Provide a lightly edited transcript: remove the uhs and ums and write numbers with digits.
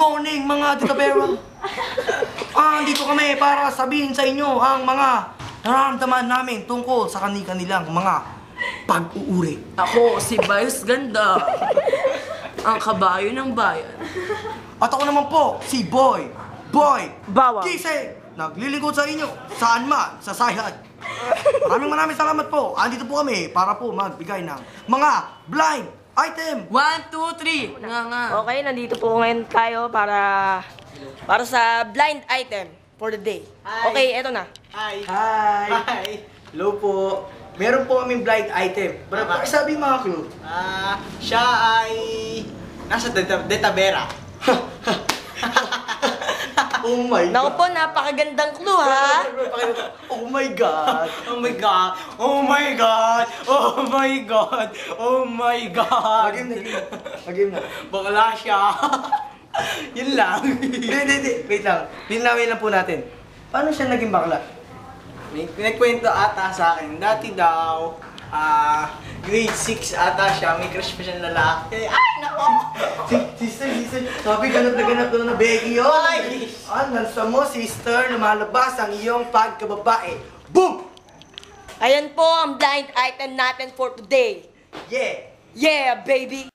morning mga Ditabera. Dito kami para sabihin sa inyo ang mga nararamdaman namin tungkol sa kanilang mga pag-uuri. Ako, si Bayos Ganda. Ang kabayo ng bayan. At ako naman po, si Boy Bawang. Gising! Naglilingkod sa inyo, saan man, sa sayad. Maraming salamat po. Andito po kami para po magbigay ng mga blind item. 1, 2, 3. Nga. Okay, nandito po ngayon tayo para sa blind item for the day. Hi. Okay, eto na. Hi! Hi! Hello po. Meron po kaming blind item. Pakisabi mga clue. Siya ay nasa Ditabera. Oh my Naku God. po, napakagandang clue ha. Oh my God. Oh my God! Oh my God! Oh my God! Oh my God! Mag-game na. Bakla siya! Yun lang. Hindi. Wait lang. Linawin lang po natin. Paano siya naging bakla? May nagkwento ata sa akin. Dati daw, grade 6 ata siya. May crush pa siyang lalaki. Ay, nako! Sister. Sabi, ganap na Becky yun. Ay! Nansa mo, sister, lumalabas ang iyong pagkababae. Boom! Ayan po ang blind item natin for today. Yeah! Yeah, baby!